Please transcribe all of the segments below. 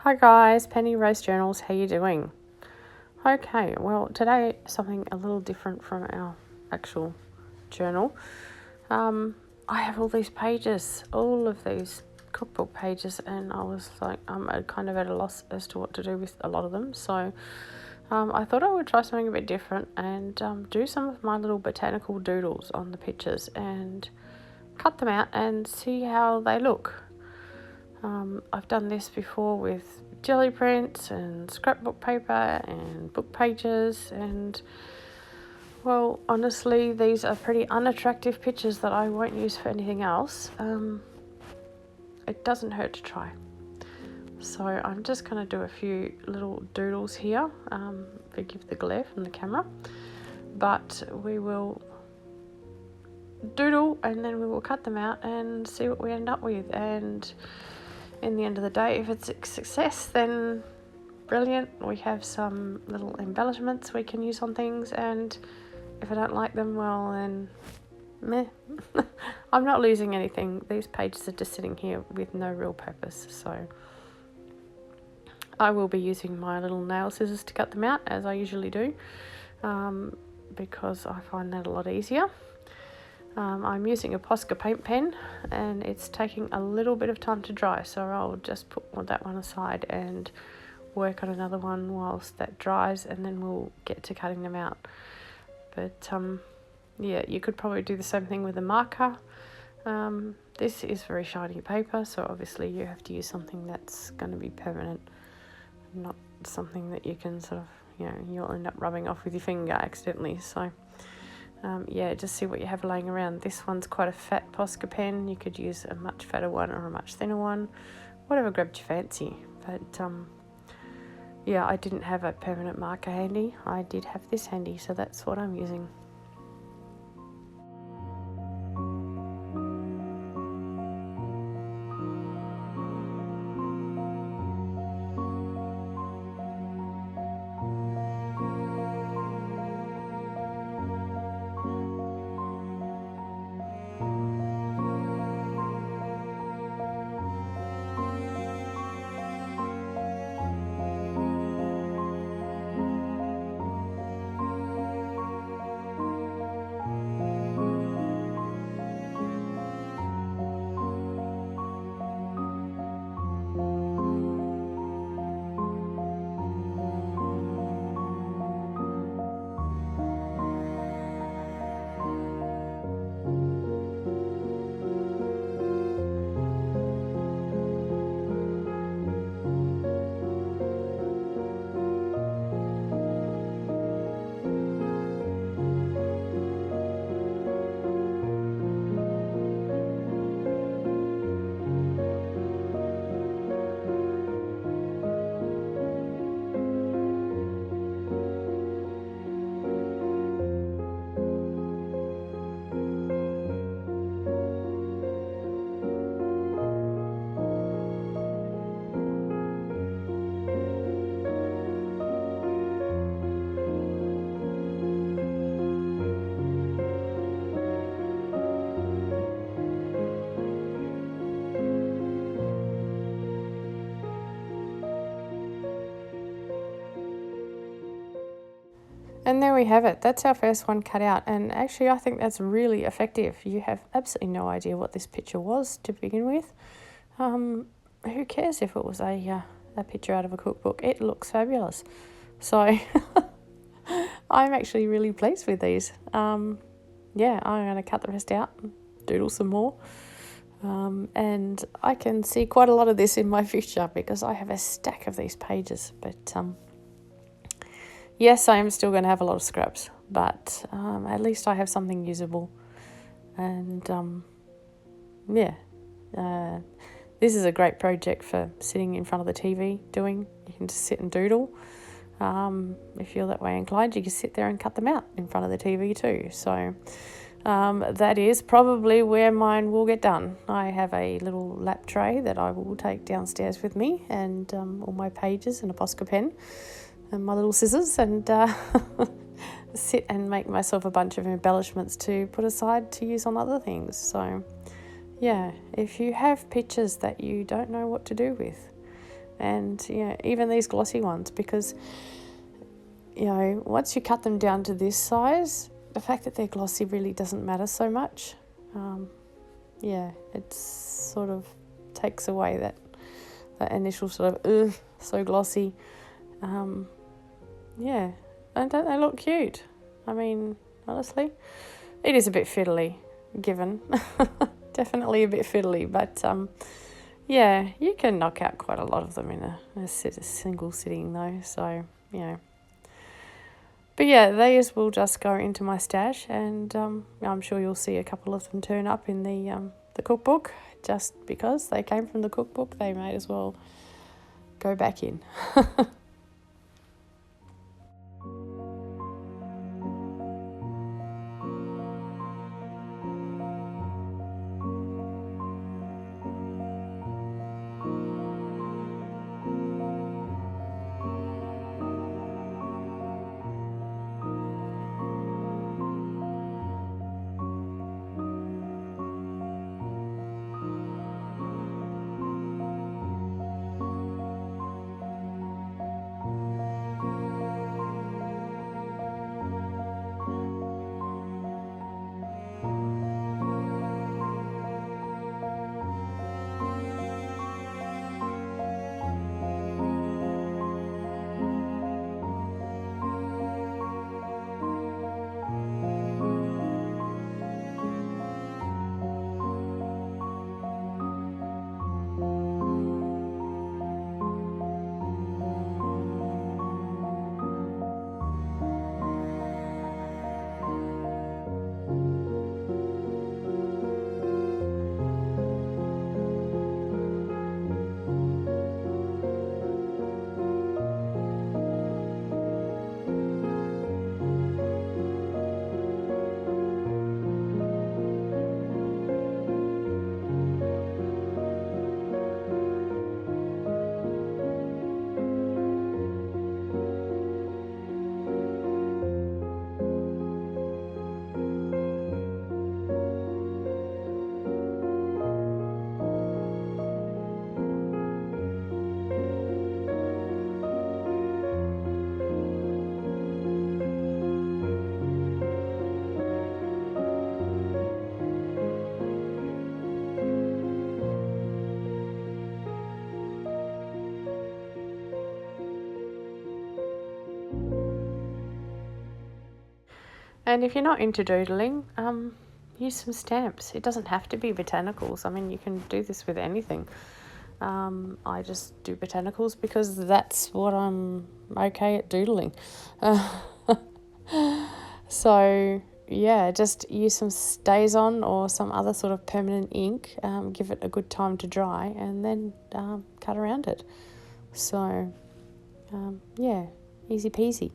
Hi guys, Penny Rose Journals, how you doing? Okay, well today something a little different from our actual journal. I have all these pages, all of these cookbook pages, and I was like, I'm kind of at a loss as to what to do with a lot of them. So I thought I would try something a bit different and do some of my little botanical doodles on the pictures and cut them out and see how they look. I've done this before with jelly prints and scrapbook paper and book pages, and well, honestly, these are pretty unattractive pictures that I won't use for anything else. It doesn't hurt to try. So I'm just going to do a few little doodles here. Forgive the glare from the camera, but we will doodle and then we will cut them out and see what we end up with. And in the end of the day, if it's a success, then brilliant. We have some little embellishments we can use on things, and if I don't like them, well then meh. I'm not losing anything. These pages are just sitting here with no real purpose, so I will be using my little nail scissors to cut them out, as I usually do, because I find that a lot easier. I'm using a Posca paint pen and it's taking a little bit of time to dry, so I'll just put that one aside and work on another one whilst that dries, and then we'll get to cutting them out. But yeah, you could probably do the same thing with a marker. This is very shiny paper, so obviously you have to use something that's going to be permanent, not something that you can sort of, you'll end up rubbing off with your finger accidentally. So yeah, just see what you have laying around. This one's quite a fat Posca pen. You could use a much fatter one or a much thinner one, whatever grabbed your fancy. But yeah, I didn't have a permanent marker handy. I did have this handy, so that's what I'm using. And there we have it. That's our first one cut out. And actually, I think that's really effective. You have absolutely no idea what this picture was to begin with. Who cares if it was a picture out of a cookbook? It looks fabulous. So I'm actually really pleased with these. Yeah, I'm going to cut the rest out and doodle some more. And I can see quite a lot of this in my future because I have a stack of these pages. But yes, I am still going to have a lot of scraps, but at least I have something usable. And yeah, this is a great project for sitting in front of the TV doing. You can just sit and doodle. If you're that way inclined, you can sit there and cut them out in front of the TV too. So that is probably where mine will get done. I have a little lap tray that I will take downstairs with me, and all my pages and a Posca pen and my little scissors, and sit and make myself a bunch of embellishments to put aside to use on other things. So yeah, if you have pictures that you don't know what to do with, And, even these glossy ones, because, once you cut them down to this size, the fact that they're glossy really doesn't matter so much. It sort of takes away that initial sort of, so glossy. And don't they look cute? I mean, honestly, it is a bit fiddly, given. Definitely a bit fiddly, but you can knock out quite a lot of them in a single sitting though, so, But these will just go into my stash, and I'm sure you'll see a couple of them turn up in the cookbook. Just because they came from the cookbook, they may as well go back in. And if you're not into doodling, use some stamps. It doesn't have to be botanicals. I mean, you can do this with anything. I just do botanicals because that's what I'm okay at doodling. So, just use some StazOn or some other sort of permanent ink. Give it a good time to dry, and then cut around it. So, easy peasy.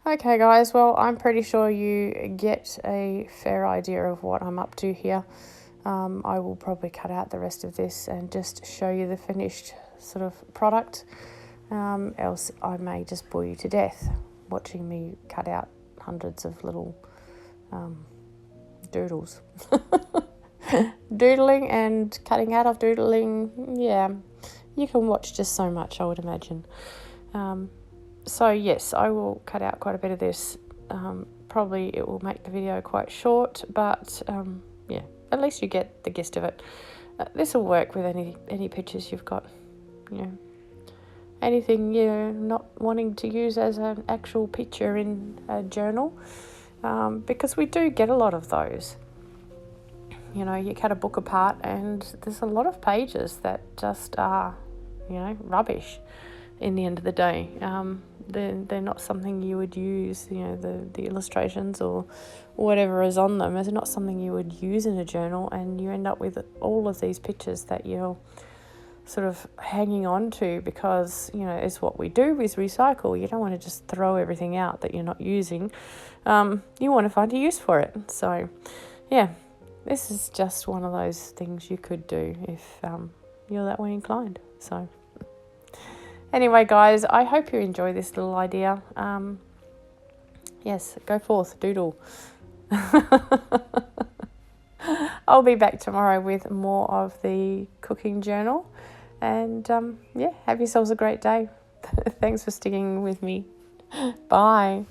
Okay guys, well I'm pretty sure you get a fair idea of what I'm up to here. I will probably cut out the rest of this and just show you the finished sort of product, else I may just bore you to death watching me cut out hundreds of little doodles. Doodling and cutting out of doodling, yeah, you can watch just so much, I would imagine. So yes, I will cut out quite a bit of this. Probably it will make the video quite short, but yeah, at least you get the gist of it. This will work with any pictures you've got, you know, anything you're not wanting to use as an actual picture in a journal, because we do get a lot of those. you cut a book apart and there's a lot of pages that just are, rubbish in the end of the day. They're not something you would use, the illustrations or whatever is on them. It's not something you would use in a journal, and you end up with all of these pictures that you're sort of hanging on to because, it's what we do is recycle. You don't want to just throw everything out that you're not using. You want to find a use for it. So, yeah, this is just one of those things you could do if you're that way inclined. So, anyway, guys, I hope you enjoy this little idea. Yes, go forth, doodle. I'll be back tomorrow with more of the cooking journal. And, have yourselves a great day. Thanks for sticking with me. Bye.